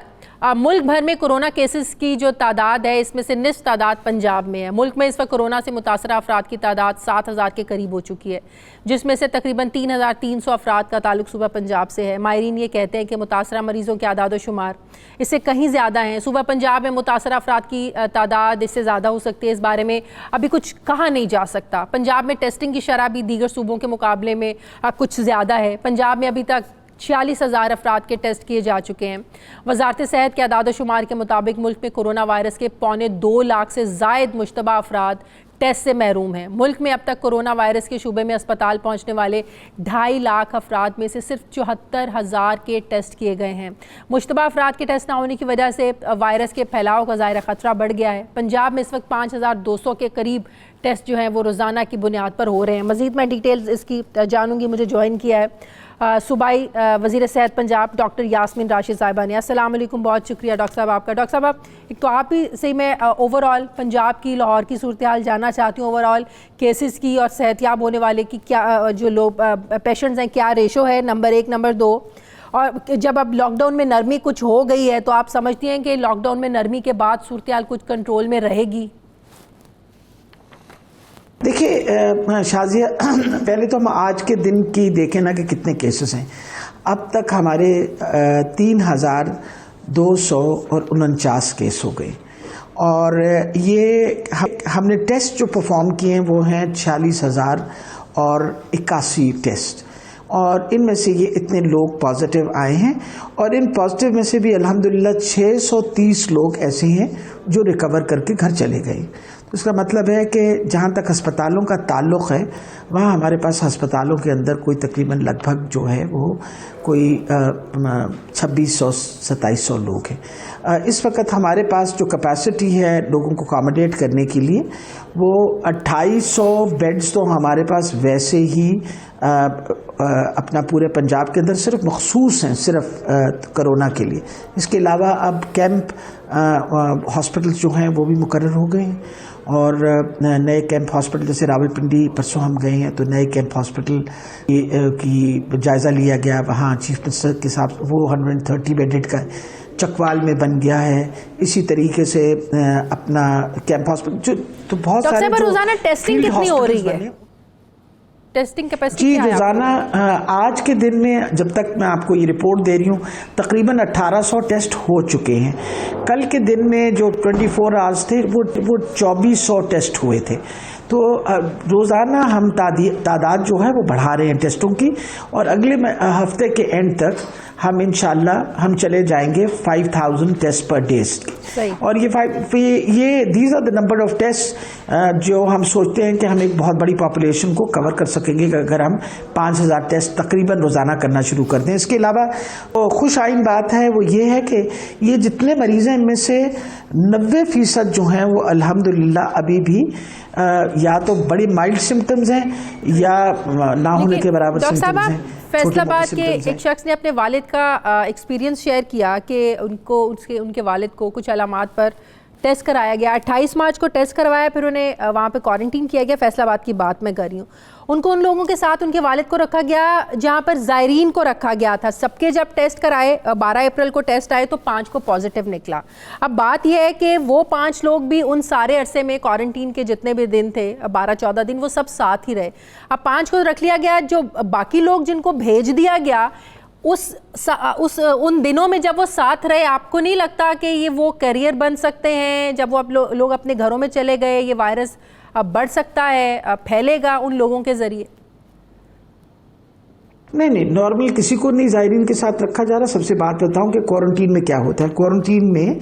मुल्क भर में कोरोना केसेस की जो तादाद है, इसमें से निस्फ तादाद पंजाब में है। मुल्क में इस वक्त कोरोना से मुतासरा अफराद की तादाद 7000 के करीब हो चुकी है, जिसमें से तकरीबन 3300 अफराद का ताल्लुक सूबा पंजाब से है। माहिरीन ये कहते हैं कि मुतासरा मरीजों के आदाद शुमार इससे कहीं ज़्यादा हैं। सूबा पंजाब में मुतासरा अफराद की तादाद इससे ज़्यादा हो सकती है, इस बारे में अभी कुछ कहा नहीं जा सकता। पंजाब में टेस्टिंग की शरह भी दीगर सूबों के मुकाबले में कुछ ज़्यादा है। पंजाब में अभी तक 46,000 अफराद के टेस्ट किए जा चुके हैं। वजारत सेहत के आदाद शुमार के मुताबिक मुल्क में कोरोना वायरस के 2.25 लाख से ज़ायद मुश्तबा अफराद टेस्ट से महरूम हैं। मुल्क में अब तक कोरोना वायरस के शूबे में अस्पताल पहुंचने वाले 2.5 लाख अफराद में से सिर्फ 74,000 के टेस्ट किए गए हैं। मुश्तबा अफराद के टेस्ट ना होने की वजह से वायरस के फैलाव का ज़ाहिर ख़तरा बढ़ गया है। पंजाब में इस वक्त 5200 के करीब टेस्ट जो हैं वो रोज़ाना की बुनियाद पर हो रहे हैं। मज़ीद मैं डिटेल्स इसकी जानूँगी। मुझे ज्वाइन किया है सूबाई वज़ीर सेहत पंजाब डॉक्टर यास्मीन राशिद साहिबा ने। अस्सलाम वालेकुम, बहुत शुक्रिया डॉक्टर साहब आपका। डॉक्टर साहब, एक तो आप ही से मैं ओवरऑल पंजाब की, लाहौर की सूरत हाल जानना चाहती हूँ, ओवरऑल केसेस की और सेहतयाब होने वाले की क्या जो लोग पेशेंट्स हैं क्या रेशो है, नंबर 1। नंबर 2, और जब अब लॉकडाउन में नरमी कुछ हो गई है तो आप समझती हैं कि लॉकडाउन में नरमी के बाद सूरत हाल कुछ कंट्रोल में रहेगी? देखिए शाजिया, पहले तो हम आज के दिन की देखें ना कि कितने केसेस हैं। अब तक हमारे 3249 केस हो गए और ये हमने टेस्ट जो परफॉर्म किए हैं वो हैं 46,081 टेस्ट, और इनमें से ये इतने लोग पॉजिटिव आए हैं और इन पॉजिटिव में से भी अल्हम्दुलिल्लाह 630 लोग ऐसे हैं जो रिकवर करके घर चले गए। तो इसका मतलब है कि जहाँ तक अस्पतालों का ताल्लुक़ है वहाँ हमारे पास अस्पतालों के अंदर कोई तकरीबन लगभग जो है वो कोई 2600-2700 लोग हैं। इस वक्त हमारे पास जो कैपेसिटी है लोगों को अकोमोडेट करने के लिए वो 2800 बेड्स तो हमारे पास वैसे ही अपना पूरे पंजाब के अंदर सिर्फ मखसूस हैं सिर्फ कोरोना के लिए। इसके अलावा अब कैंप हॉस्पिटल्स जो हैं वो भी मुकर्रर हो गए हैं और नए कैंप हॉस्पिटल जैसे रावलपिंडी परसों हम गए हैं तो नए कैंप हॉस्पिटल की जायज़ा लिया गया। वहाँ चीफ मिनिस्टर के साथ वो 130 बेडेड का चकवाल में बन गया है। इसी तरीके से अपना कैंप हॉस्पिटल जो तो बहुत सारे रोजाना टेस्टिंग कितनी हो रही है? टेस्टिंग कैपेसिटी जी रोज़ाना आज के दिन में जब तक मैं आपको ये रिपोर्ट दे रही हूँ तकरीबन 1800 टेस्ट हो चुके हैं। कल के दिन में जो 24 आवर्स थे वो 2400 टेस्ट हुए थे। तो रोज़ाना हम तादाद जो है वो बढ़ा रहे हैं टेस्टों की और अगले हफ्ते के एंड तक हम इंशाल्लाह हम चले जाएंगे 5000 टेस्ट पर डे और ये these are the number of test जो हम सोचते हैं कि हम एक बहुत बड़ी पॉपुलेशन को कवर कर सकेंगे अगर हम 5000 टेस्ट तकरीबन रोज़ाना करना शुरू कर दें। इसके अलावा खुश आइन बात है वो ये है कि ये जितने मरीज़ हैं इनमें से 90% जो हैं वो अल्हम्दुलिल्लाह अभी भी या तो बड़ी माइल्ड सिम्टम्स हैं या ना होने के बराबर सिम्टम्स हैं। फैसलाबाद के एक शख्स ने अपने वालिद का एक्सपीरियंस शेयर किया कि उनके वालिद को कुछ अलामात पर टेस्ट कराया गया। 28 मार्च को टेस्ट करवाया, फिर उन्हें वहाँ पे क्वारंटीन किया गया। फैसलाबाद की बात मैं कर रही हूँ। उनको उन लोगों के साथ उनके वालिद को रखा गया जहाँ पर ज़ायरीन को रखा गया था। सबके जब टेस्ट कराए 12 अप्रैल को टेस्ट आए तो 5 को पॉजिटिव निकला। अब बात यह है कि वो 5 लोग भी उन सारे अरसे में क्वारंटीन के जितने भी दिन थे 12-14 दिन वो सब साथ ही रहे। अब 5 को रख लिया गया। जो बाकी लोग जिनको भेज दिया गया उन दिनों में जब वो साथ रहे, आपको नहीं लगता कि ये वो कैरियर बन सकते हैं? जब वो लोग अपने घरों में चले गए, ये वायरस बढ़ सकता है, फैलेगा उन लोगों के जरिए? नहीं, नॉर्मल किसी को नहीं ज़ायरीन के साथ रखा जा रहा। सबसे बात बताऊं कि क्वारंटीन में क्या होता है। क्वारंटीन में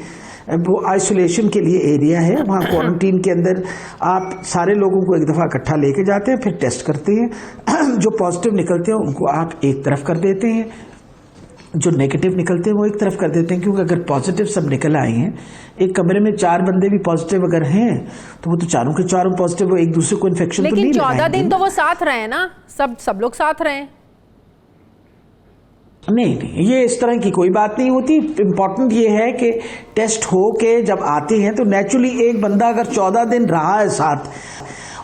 वो आइसोलेशन के लिए एरिया है, वहाँ क्वारंटीन के अंदर आप सारे लोगों को एक दफ़ा इकट्ठा लेके जाते हैं, फिर टेस्ट करते हैं। जो पॉजिटिव निकलते हैं उनको आप एक तरफ कर देते हैं, जो नेगेटिव निकलते हैं वो एक तरफ कर देते हैं, क्योंकि अगर पॉजिटिव सब निकल आए हैं, एक कमरे में 4 बंदे भी पॉजिटिव अगर हैं तो वो तो चारों के चारों पॉजिटिव, वो एक दूसरे को इन्फेक्शन तो नहीं लेकिन 14 लगाएंगे। दिन तो वो साथ रहे ना, सब लोग साथ रहे। नहीं, ये इस तरह की कोई बात नहीं होती। इम्पॉर्टेंट ये है कि टेस्ट हो के जब आते हैं तो नेचुरली एक बंदा अगर 14 दिन रहा है साथ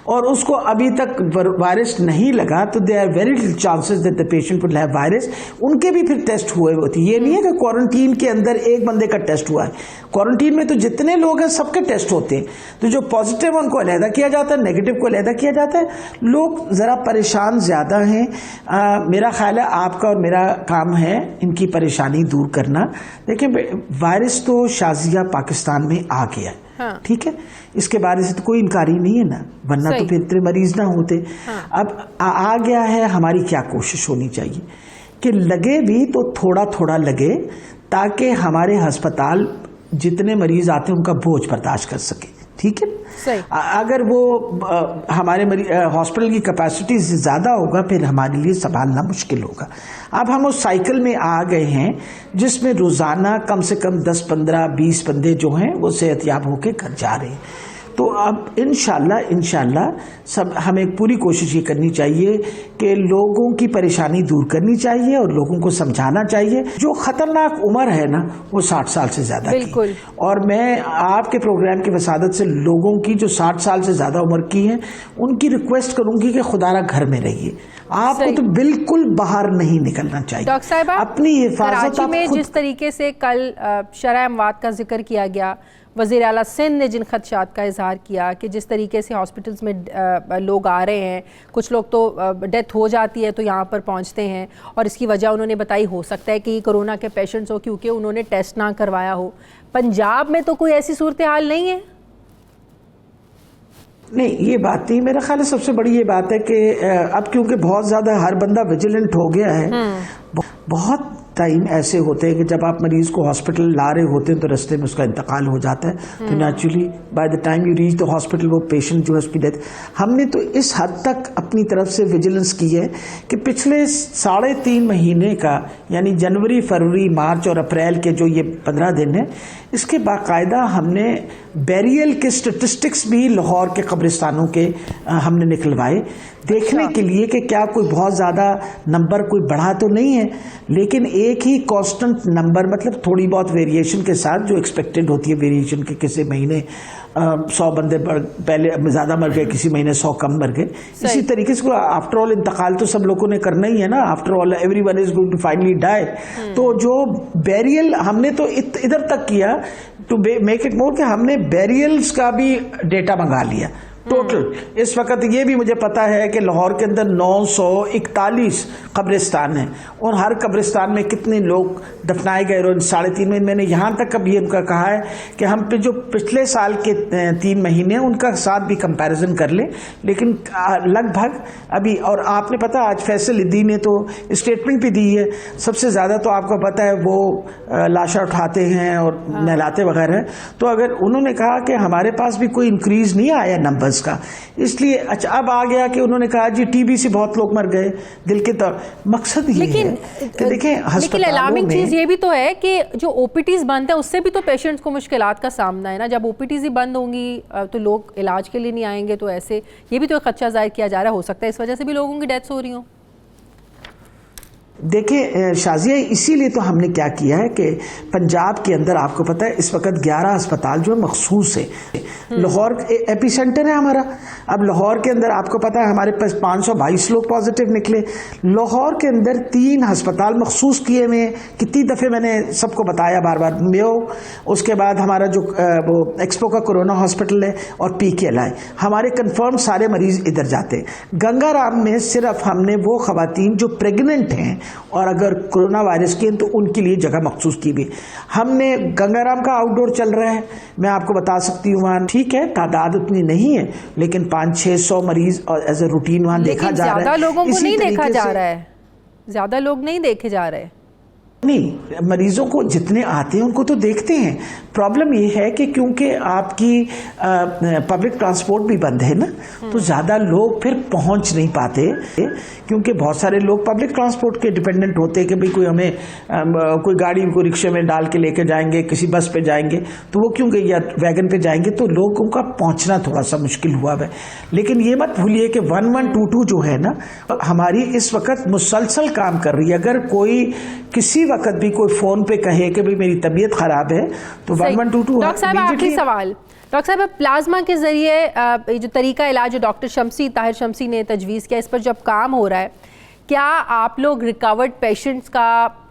और उसको अभी तक वायरस नहीं लगा तो there are very little chances that the patient would have virus. उनके भी फिर टेस्ट हुए होती है। ये नहीं है कि क्वारंटीन के अंदर एक बंदे का टेस्ट हुआ है। क्वारंटीन में तो जितने लोग हैं सबके टेस्ट होते हैं, तो जो पॉजिटिव है उनको अलहदा किया जाता है, नेगेटिव को अलहदा किया जाता है। लोग ज़रा परेशान ज़्यादा हैं। मेरा ख्याल है आपका और मेरा काम है इनकी परेशानी दूर करना। देखिए, वायरस तो शाजिया पाकिस्तान में आ गया है, हाँ। ठीक है, इसके बारे से तो कोई इनकारी नहीं है ना, वरना तो फिर इतने मरीज ना होते। हाँ। अब आ गया है, हमारी क्या कोशिश होनी चाहिए कि लगे भी तो थोड़ा थोड़ा लगे, ताकि हमारे अस्पताल जितने मरीज आते हैं उनका बोझ बर्दाश्त कर सके, ठीक है। सही। अगर वो हमारे हॉस्पिटल की कैपेसिटी से ज़्यादा होगा फिर हमारे लिए संभालना मुश्किल होगा। अब हम उस साइकिल में आ गए हैं जिसमें रोज़ाना कम से कम 10, 15, 20 बंदे जो हैं वो सेहतयाब होकर घर जा रहे हैं। तो अब इंशाल्लाह सब हमें पूरी कोशिश ये करनी चाहिए कि लोगों की परेशानी दूर करनी चाहिए और लोगों को समझाना चाहिए। जो ख़तरनाक उम्र है ना वो 60 साल से ज़्यादा की। और मैं आपके प्रोग्राम की वसादत से लोगों की जो 60 साल से ज़्यादा उम्र की हैं उनकी रिक्वेस्ट करूँगी कि खुदारा घर में रहिए। आपको तो बिल्कुल बाहर नहीं निकलना चाहिए। डॉक्टर साहिबा, अपनी हिफाजत कराची में जिस तरीके से कल शरह अमवात का जिक्र किया गया, वज़ीर आला सिंध ने जिन खदशात का इजहार किया कि जिस तरीके से हॉस्पिटल्स में लोग आ रहे हैं, कुछ लोग तो डेथ हो जाती है तो यहाँ पर पहुँचते हैं, और इसकी वजह उन्होंने बताई हो सकता है कि कोरोना के पेशेंट्स हो क्योंकि उन्होंने टेस्ट ना करवाया हो। पंजाब में तो कोई ऐसी सूरत हाल नहीं है? नहीं, ये बात नहीं। मेरा ख्याल है सबसे बड़ी ये बात है कि अब क्योंकि बहुत ज़्यादा हर बंदा विजिलेंट हो गया है, बहुत टाइम ऐसे होते हैं कि जब आप मरीज़ को हॉस्पिटल ला रहे होते हैं तो रास्ते में उसका इंतकाल हो जाता है, तो naturally by the time you reach the hospital वो पेशेंट जो है उसकी डेथ। हमने तो इस हद तक अपनी तरफ से विजिलेंस की है कि पिछले 3.5 महीने का, यानी जनवरी, फरवरी, मार्च और अप्रैल के जो ये 15 दिन हैं, इसके बाकायदा हमने बैरियल के स्टेटिस्टिक्स भी लाहौर के कब्रिस्तानों के हमने निकलवाए, देखने के लिए कि क्या कोई बहुत ज़्यादा नंबर कोई बढ़ा तो नहीं है, लेकिन एक ही कांस्टेंट नंबर, मतलब थोड़ी बहुत वेरिएशन के साथ जो एक्सपेक्टेड होती है वेरिएशन के। किसी महीने 100 बंदे पहले ज़्यादा मर गए, किसी महीने 100 कम मर गए। इसी तरीके से आफ्टर ऑल इंतकाल तो सब लोगों ने करना ही है ना, after all everyone is going to finally die. तो जो बैरियल हमने तो इधर तक किया टू मेक इट मोर कि हमने बैरियल्स का भी डेटा मंगा लिया टोटल। इस वक्त ये भी मुझे पता है कि लाहौर के अंदर 941 कब्रिस्तान हैं और हर कब्रिस्तान में कितने लोग दफनाए गए। और 3.5 महीने मैंने यहाँ तक अभी उनका कहा है कि हम पे जो पिछले साल के 3 महीने उनका साथ भी कंपैरिजन कर लें, लेकिन लगभग अभी, और आपने पता आज फैसल इद्दी ने तो स्टेटमेंट भी दी है, सबसे ज़्यादा तो आपको पता है वो लाशा उठाते हैं और नहलाते वगैरह। तो अगर उन्होंने कहा कि हमारे पास भी कोई इंक्रीज नहीं आया नंबर्स का, इसलिए अच्छा अब आ गया कि उन्होंने कहा जी टीबी से बहुत लोग मर गए, दिल के तो मकसद ये है कि देखें लेकिन अलार्मिंग चीज ये भी तो है कि जो ओपीटीज बंद है उससे भी तो पेशेंट्स को मुश्किलात का सामना है ना। जब ओपीटीज ही बंद होंगी तो लोग इलाज के लिए नहीं आएंगे, तो ऐसे ये भी तो एक खदशा जाहिर किया जा रहा है, हो सकता है इस वजह से भी लोगों की डेथ्स हो रही हो। देखिए शाजिया, इसीलिए तो हमने क्या किया है कि पंजाब के अंदर आपको पता है इस वक्त 11 अस्पताल जो है मखसूस है। लाहौर एपी सेंटर है हमारा। अब लाहौर के अंदर आपको पता है हमारे पास 522 लोग पॉजिटिव निकले। लाहौर के अंदर 3 अस्पताल मखसूस किए हुए हैं। कितनी दफ़े मैंने सबको बताया बार बार, मेयो, उसके बाद हमारा जो वो एक्सपो का कोरोना हॉस्पिटल है, और PKLI। हमारे कन्फर्म सारे मरीज इधर जाते हैं। गंगाराम में सिर्फ हमने वो खवातीन जो प्रेगनेंट हैं और अगर कोरोना वायरस की हैं तो उनके लिए जगह मखसूस की भी। हमने गंगाराम का आउटडोर चल रहा है, मैं आपको बता सकती हूँ वहाँ ठीक है तादाद उतनी नहीं है, लेकिन 500-600 मरीज और एज ए रूटीन वहाँ देखा जा रहा है। ज्यादा लोगों को इसी नहीं देखा तरीके जा से- रहा है, ज्यादा लोग नहीं देखे जा रहे। नहीं, मरीजों को जितने आते हैं उनको तो देखते हैं। प्रॉब्लम ये है कि क्योंकि आपकी पब्लिक ट्रांसपोर्ट भी बंद है ना, तो ज़्यादा लोग फिर पहुंच नहीं पाते, क्योंकि बहुत सारे लोग पब्लिक ट्रांसपोर्ट के डिपेंडेंट होते हैं कि भाई कोई हमें कोई गाड़ी को रिक्शे में डाल के लेके जाएंगे, किसी बस पे जाएंगे, तो वो क्योंकि या वैगन पे जाएंगे तो लोगों का पहुंचना थोड़ा सा मुश्किल हुआ है। लेकिन ये मत भूलिए कि 1122 जो है ना हमारी इस वक्त मुसलसल काम कर रही है। अगर कोई किसी वक्त भी कोई फोन पे कहे कि भाई मेरी तबीयत खराब है तो 1122 डॉक्टर साहब आखिरी सवाल, डॉक्टर साहब प्लाज्मा के जरिए ये जो तरीका इलाज जो डॉक्टर शमसी ताहिर शमसी ने तजवीज़ किया, इस पर जब काम हो रहा है, क्या आप लोग रिकवर्ड पेशेंट्स का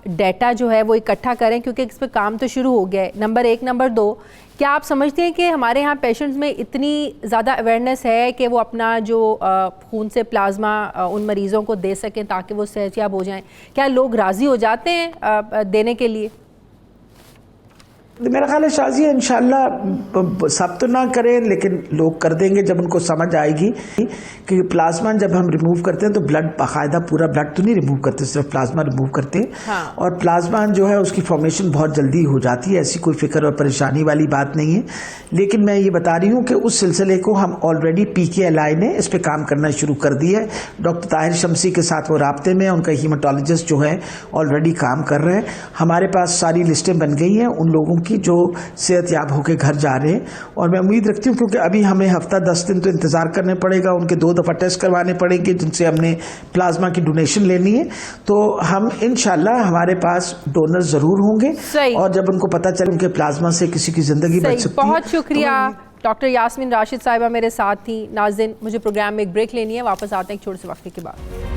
डाटा जो है वो इकट्ठा करें, क्योंकि इस पर काम तो शुरू हो गया है, नंबर 1। नंबर 2, क्या आप समझते हैं कि हमारे यहाँ पेशेंट्स में इतनी ज़्यादा अवेयरनेस है कि वो अपना जो खून से प्लाज्मा उन मरीज़ों को दे सकें ताकि वो सेहतयाब हो जाएं? क्या लोग राज़ी हो जाते हैं देने के लिए? मेरा ख्याल है शाजिया इंशाल्लाह सब तो ना करें लेकिन लोग कर देंगे जब उनको समझ आएगी कि प्लाज्मा जब हम रिमूव करते हैं तो ब्लड बाकायदा पूरा ब्लड तो नहीं रिमूव करते, सिर्फ प्लाज्मा रिमूव करते हैं। हाँ। और प्लाज्मा जो है उसकी फॉर्मेशन बहुत जल्दी हो जाती है, ऐसी कोई फिक्र और परेशानी वाली बात नहीं है। लेकिन मैं ये बता रही हूँ कि उस सिलसिले को हम ऑलरेडी PKLI ने इस पर काम करना शुरू कर दिया है। डॉक्टर ताहिर शमसी के साथ वो राब्ते में, उनका हीमाटोलॉजिस्ट जो है ऑलरेडी काम कर रहे हैं। हमारे पास सारी लिस्टें बन गई हैं उन लोगों की जो सेहतयाब होकर घर जा रहे हैं, और मैं उम्मीद रखती हूँ क्योंकि अभी हमें हफ्ता 10 दिन तो इंतजार करने पड़ेगा, उनके 2 दफा टेस्ट करवाने पड़ेंगे जिनसे हमने प्लाज्मा की डोनेशन लेनी है, तो हम इंशाल्लाह हमारे पास डोनर जरूर होंगे। और जब उनको पता चले उनके प्लाज्मा से किसी की जिंदगी बच सकती है। बहुत शुक्रिया डॉक्टर यास्मीन राशिद साहिबा मेरे साथ थी। नाज़रीन, मुझे प्रोग्राम में एक ब्रेक लेनी है, वापस आते हैं एक छोटे से वक्फे के बाद।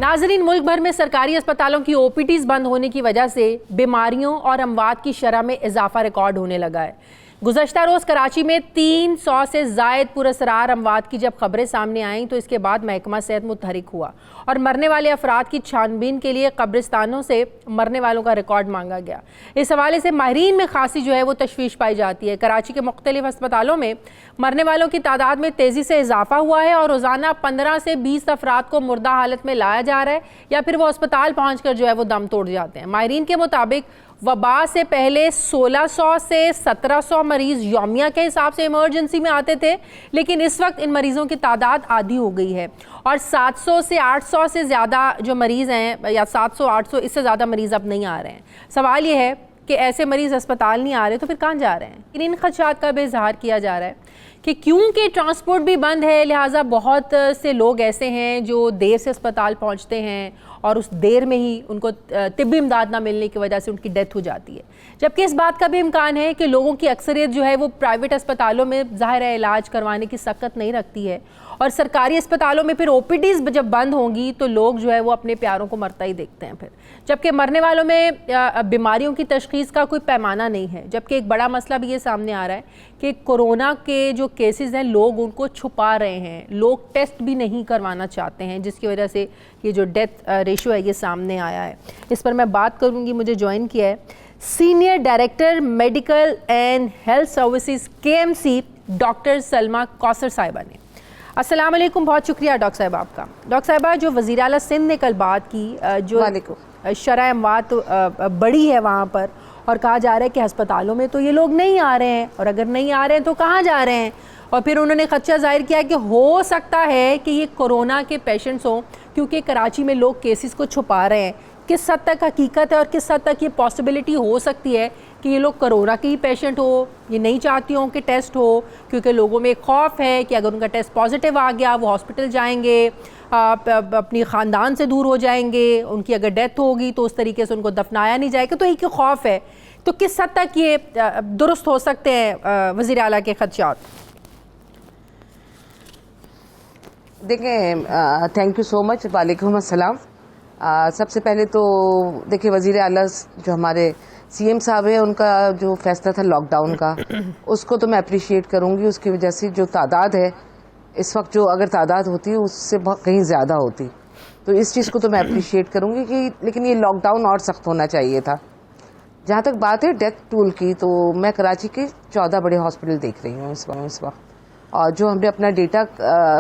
नाज़रीन, मुल्क भर में सरकारी अस्पतालों की OPDs बंद होने की वजह से बीमारियों और अमवात की शरह में इजाफा रिकॉर्ड होने लगा है। गुज़श्ता रोज़ कराची में 300 से ज़ायद पुरअसरार अमवात की जब खबरें सामने आईं तो इसके बाद महकमा सेहत मुतहरिक हुआ और मरने वाले अफराद की छानबीन के लिए कब्रिस्तानों से मरने वालों का रिकॉर्ड मांगा गया। इस हवाले से माहिरीन में खासी जो है वो तशवीश पाई जाती है। कराची के मुख्तलिफ अस्पतालों में मरने वालों की तादाद में तेज़ी से इजाफा हुआ है और रोज़ाना 15 से 20 अफराद को मुर्दा हालत में लाया जा रहा है या फिर वो अस्पताल पहुँच कर जो है वो दम तोड़ जाते हैं। माहिरीन के मुताबिक वबा से पहले 1600 से 1700 मरीज़ यौमिया के हिसाब से इमरजेंसी में आते थे, लेकिन इस वक्त इन मरीज़ों की तादाद आधी हो गई है और 700 से 800 से ज़्यादा जो मरीज़ हैं या 700-800 इससे ज़्यादा मरीज़ अब नहीं आ रहे हैं। सवाल ये है कि ऐसे मरीज़ अस्पताल नहीं आ रहे तो फिर कहाँ जा रहे हैं? इन खदशात का भी इजहार किया जा रहा है कि क्योंकि ट्रांसपोर्ट भी बंद है लिहाजा बहुत से लोग ऐसे हैं जो देर से अस्पताल पहुंचते हैं और उस देर में ही उनको तिब्बी इमदाद ना मिलने की वजह से उनकी डेथ हो जाती है। जबकि इस बात का भी इम्कान है कि लोगों की अक्सरियत जो है वो प्राइवेट अस्पतालों में ज़ाहिर है इलाज करवाने की सकत नहीं रखती है और सरकारी अस्पतालों में फिर OPDs जब बंद होंगी तो लोग जो है वो अपने प्यारों को मरता ही देखते हैं फिर। जबकि मरने वालों में बीमारियों की तशखीस का कोई पैमाना नहीं है। जबकि एक बड़ा मसला भी ये सामने आ रहा है कि कोरोना के जो केसेस हैं लोग उनको छुपा रहे हैं, लोग टेस्ट भी नहीं करवाना चाहते हैं, जिसकी वजह से ये जो डेथ रेशो है ये सामने आया है। इस पर मैं बात करूँगी। मुझे ज्वाइन किया है senior director medical and health services KMC doctor Salma Kausar साहिबा ने। अस्सलाम वालेकुम, बहुत शुक्रिया डॉक्टर साहिबा आपका। डॉक्टर साहिबा, जो वज़ीर आला सिंध ने कल बात की, जो शरह अमवात बड़ी है वहाँ पर और कहा जा रहा है कि अस्पतालों में तो ये लोग नहीं आ रहे हैं और अगर नहीं आ रहे हैं तो कहाँ जा रहे हैं, और फिर उन्होंने खदशा जाहिर किया कि हो सकता है कि ये कोरोना के पेशेंट्स हों क्योंकि कराची में लोग केसेस को छुपा रहे हैं। किस हद तक हकीकत है और किस हद तक ये पॉसिबिलिटी हो सकती है कि ये लोग कोरोना के ही पेशेंट हो, ये नहीं चाहती हों कि टेस्ट हो, क्योंकि लोगों में एक खौफ है कि अगर उनका टेस्ट पॉजिटिव आ गया वो हॉस्पिटल जाएंगे, अपनी ख़ानदान से दूर हो जाएंगे, उनकी अगर डेथ होगी तो उस तरीके से उनको दफनाया नहीं जाएगा, तो एक खौफ है। तो किस हद तक ये दुरुस्त हो सकते हैं वज़ीर आला के खदशात? देखें, थैंक यू सो मच। वालेकुम अस्सलाम। सबसे पहले तो देखिए वज़ीर आला जो हमारे सीएम साहब है, उनका जो फैसला था लॉकडाउन का, उसको तो मैं अप्रिशिएट करूंगी। उसकी वजह से जो तादाद है इस वक्त, जो अगर तादाद होती उससे कहीं ज़्यादा होती, तो इस चीज़ को तो मैं अप्रिशिएट करूंगी कि, लेकिन ये लॉकडाउन और सख्त होना चाहिए था। जहाँ तक बात है डेथ टूल की, तो मैं कराची के 14 बड़े हॉस्पिटल देख रही हूँ इस वक्त, और जो हमने अपना डेटा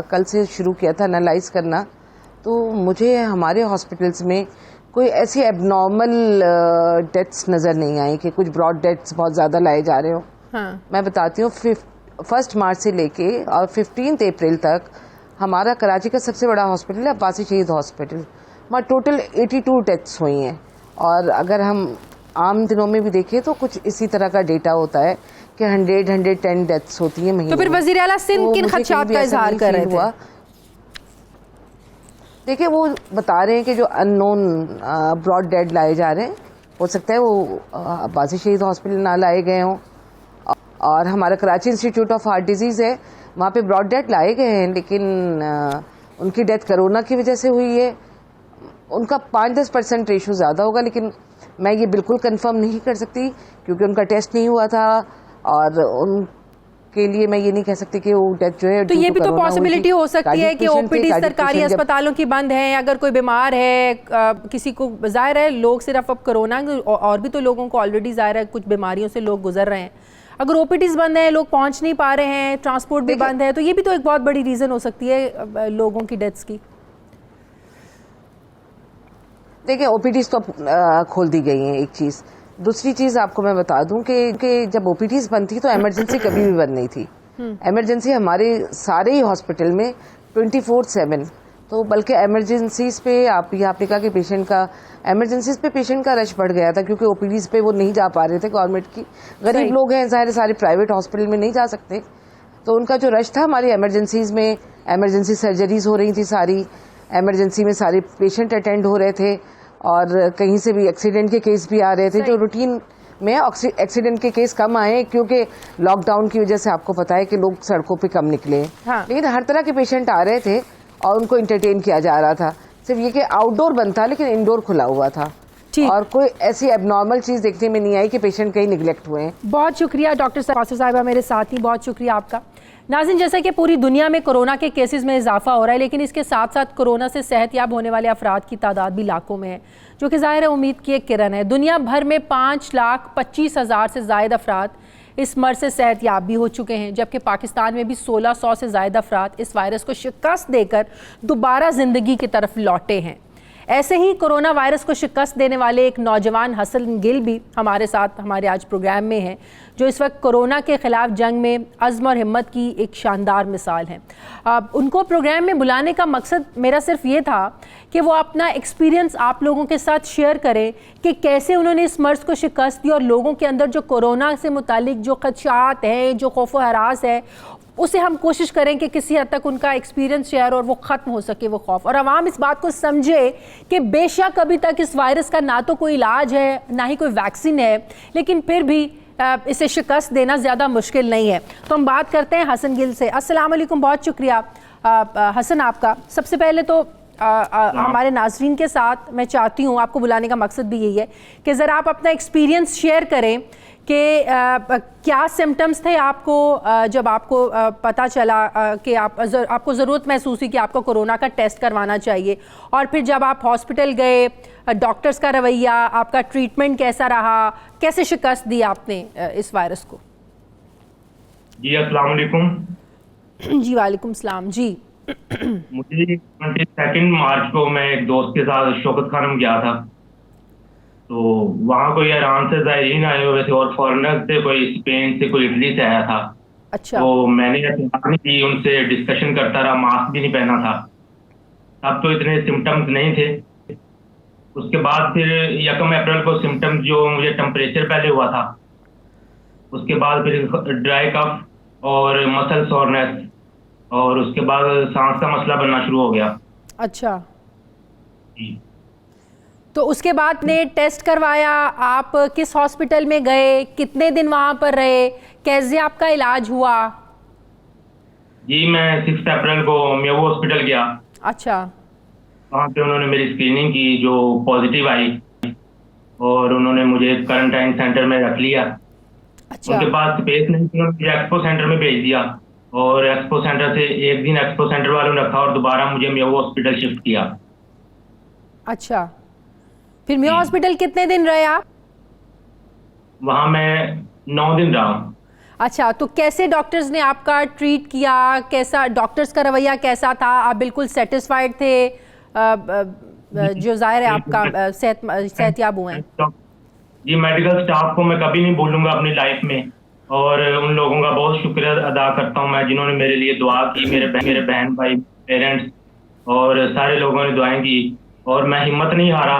कल से शुरू किया था एनालाइज करना, तो मुझे हमारे हॉस्पिटल्स में कोई ऐसी एबनॉर्मल डेथ्स नज़र नहीं आई कि कुछ ब्रॉड डेथ्स बहुत ज़्यादा लाए जा रहे हो। हाँ। मैं बताती हूँ, 1 मार्च से लेके और 15 अप्रैल तक हमारा कराची का सबसे बड़ा हॉस्पिटल है अब्बासी शहीद हॉस्पिटल, वहाँ टोटल 82 डेथ्स हुई हैं। और अगर हम आम दिनों में भी देखें तो कुछ इसी तरह का डेटा होता है कि 100-110 डेथ्स होती हैं महीने। तो फिर वज़ीर आला सिंध किन खदशात का इजहार कर रहे थे? देखिए, वो बता रहे हैं कि जो अननोन ब्रॉड डेड लाए जा रहे हैं, हो सकता है वो अब्बासी शहीद हॉस्पिटल ना लाए गए हों। और हमारा Karachi institute of heart disease है, वहाँ पे ब्रॉड डेड लाए गए हैं, लेकिन उनकी डेथ कोरोना की वजह से हुई है। उनका 5-10% रेशो ज़्यादा होगा, लेकिन मैं ये बिल्कुल कंफर्म नहीं कर सकती क्योंकि उनका टेस्ट नहीं हुआ था, और उनके लिए मैं ये नहीं कह सकती कि वो डेथ जो है। तो ये भी तो पॉसिबिलिटी हो सकती है कि ओपीडी सरकारी अस्पतालों की बंद है, अगर कोई बीमार है, किसी को ज़ाहिर है लोग सिर्फ अब कोरोना, और भी तो लोगों को ऑलरेडी ज़ाहिर है कुछ बीमारियों से लोग गुजर रहे हैं, अगर ओपीडीज बंद है, लोग पहुंच नहीं पा रहे हैं, ट्रांसपोर्ट भी बंद है, तो ये भी तो एक बहुत बड़ी रीज़न हो सकती है लोगों की डेथ्स की। देखिए, ओपीडीज तो खोल दी गई हैं, एक चीज़। दूसरी चीज़ आपको मैं बता दूं कि जब ओपीडीज बंद थी तो इमरजेंसी कभी भी बंद नहीं थी। इमरजेंसी हमारे सारे ही हॉस्पिटल में 24/7, तो बल्कि इमरजेंसीज पे आपने कहा कि पेशेंट का इमरजेंसीज पे पेशेंट का रश बढ़ गया था क्योंकि ओपीडीज पे वो नहीं जा पा रहे थे। गवर्नमेंट की गरीब लोग हैं, ज़ाहिर सारे प्राइवेट हॉस्पिटल में नहीं जा सकते, तो उनका जो रश था हमारी इमरजेंसीज में, इमरजेंसी सर्जरीज हो रही थी सारी, इमरजेंसी में सारे पेशेंट अटेंड हो रहे थे, और कहीं से भी एक्सीडेंट के केस भी आ रहे थे। जो रूटीन में एक्सीडेंट के केस कम आए क्योंकि लॉकडाउन की वजह से आपको पता है कि लोग सड़कों पे कम निकले। हाँ। लेकिन हर तरह के पेशेंट आ रहे थे और उनको इंटरटेन किया जा रहा था। सिर्फ ये कि आउटडोर बंद था लेकिन इंडोर खुला हुआ था, और कोई ऐसी एबनॉर्मल चीज़ देखने में नहीं आई कि पेशेंट कहीं निगलेक्ट हुए हैं। बहुत शुक्रिया डॉक्टर साहिबा, मेरे साथ ही बहुत शुक्रिया आपका। नाज़रीन, जैसा कि पूरी दुनिया में कोरोना के केसेस में इजाफा हो रहा है, लेकिन इसके साथ साथ कोरोना से सेहतयाब होने वाले अफराद की तादाद भी लाखों में है, जो कि ज़ाहिर है उम्मीद की एक किरण है। दुनिया भर में 5,25,000 से ज़ायद अफराद इस मर्ज से सेहतयाब भी हो चुके हैं, जबकि पाकिस्तान में भी 1600 से ज़ायद अफराद इस वायरस को शिकस्त देकर दोबारा ज़िंदगी की तरफ लौटे हैं। ऐसे ही कोरोना वायरस को शिकस्त देने वाले एक नौजवान हसन गिल भी हमारे साथ हमारे आज प्रोग्राम में हैं, जो इस वक्त कोरोना के ख़िलाफ़ जंग में अज़्म और हिम्मत की एक शानदार मिसाल हैं। उनको प्रोग्राम में बुलाने का मकसद मेरा सिर्फ ये था कि वो अपना एक्सपीरियंस आप लोगों के साथ शेयर करें कि कैसे उन्होंने इस मर्ज़ को शिकस्त दी, और लोगों के अंदर जो कोरोना से मुतालिक जो खदशात हैं, जो खौफ व हरास है, उसे हम कोशिश करें कि किसी हद तक उनका एक्सपीरियंस शेयर और वो ख़त्म हो सके वो खौफ, और आवाम इस बात को समझे कि बेशक अभी तक इस वायरस का ना तो कोई इलाज है ना ही कोई वैक्सीन है, लेकिन फिर भी इसे शिकस्त देना ज़्यादा मुश्किल नहीं है। तो हम बात करते हैं हसन गिल से। अस्सलाम वालेकुम, बहुत शुक्रिया हसन आपका। सबसे पहले तो हमारे नाजरीन के साथ मैं चाहती हूँ, आपको बुलाने का मकसद भी यही है कि ज़रा आप अपना एक्सपीरियंस शेयर करें कि क्या सिम्टम्स थे आपको जब आपको पता चला कि आपको ज़रूरत महसूस हुई कि आपको कोरोना का टेस्ट करवाना चाहिए, और फिर जब आप हॉस्पिटल गए, डॉक्टर्स का रवैया, आपका ट्रीटमेंट कैसा रहा, कैसे शिकस्त दी आपने इस वायरस को? जी अस्सलाम वालेकुम। जी वालेकुम सलाम। जी मुझे 22 मार्च को मैं एक दोस्त के साथ शौकत खानम गया था, तो वहाँ कोई ईरान से ज़ायरीन आए हुए थे और फॉरेनर से, कोई स्पेन से, कोई इटली से आया था। अच्छा। तो मैंने नहीं की, उनसे डिस्कशन करता रहा, मास्क भी नहीं पहना था। तब तो इतने सिम्टम्स नहीं थे। उसके बाद फिर 1 अप्रैल को सिम्टम्स जो मुझे टेम्परेचर पहले हुआ था, उसके बाद फिर ड्राई कफ और मसल सोरनेस, और उसके बाद सांस का मसला बनना शुरू हो गया। अच्छा जी। तो उसके बाद ने टेस्ट करवाया, आप किस हॉस्पिटल में गए, कितने दिन वहाँ पर रहे, कैसे आपका इलाज हुआ? जी मैं 6 अप्रैल को मेवो हॉस्पिटल गया। अच्छा। वहाँ पे उन्होंने मेरी स्क्रीनिंग की जो पॉजिटिव आई, और उन्होंने मुझे क्वारंटाइन सेंटर में रख लिया। अच्छा। उनके पास स्पेस नहीं थी, उन्होंने मुझे एक्सपो सेंटर में भेज दिया और एक्सपो सेंटर से एक दिन एक्सपो सेंटर वालों ने रखा और दोबारा मुझे मेयो हॉस्पिटल शिफ्ट किया। अच्छा, फिर मेयो हॉस्पिटल कितने दिन रहे आप? वहां मैं 9 दिन रहा हूँ। अच्छा, तो कैसे डॉक्टर्स ने आपका ट्रीट किया, कैसा डॉक्टर्स का रवैया कैसा था? आप बिल्कुल सेटिस्फाइड थे? जो जाहिर है आपका सेहतयाब हुए हैं। जी, मेडिकल स्टाफ को मैं कभी नहीं भूलूंगा अपनी लाइफ में, और उन लोगों का बहुत शुक्रिया अदा करता हूं मैं जिन्होंने मेरे लिए दुआ की, मेरे बहन भाई, पेरेंट्स और सारे लोगों ने दुआएं की, और मैं हिम्मत नहीं हारा।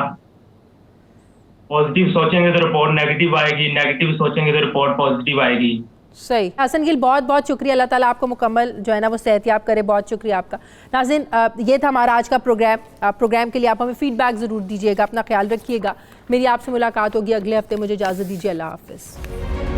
पॉजिटिव सोचेंगे तो रिपोर्ट नेगेटिव आएगी, नेगेटिव सोचेंगे तो रिपोर्ट पॉजिटिव आएगी। सही। हसन गिल, बहुत बहुत शुक्रिया। अल्लाह ताला आपको मुकम्मल जो है ना वो सेहतयाब करे। बहुत शुक्रिया आपका। नाज़रीन, ये था हमारा आज का प्रोग्राम। प्रोग्राम के लिए आप हमें फीडबैक ज़रूर दीजिएगा। अपना ख्याल रखिएगा। मेरी आपसे मुलाकात होगी अगले हफ्ते। मुझे इजाज़त दीजिए। अल्लाह हाफ़िज़।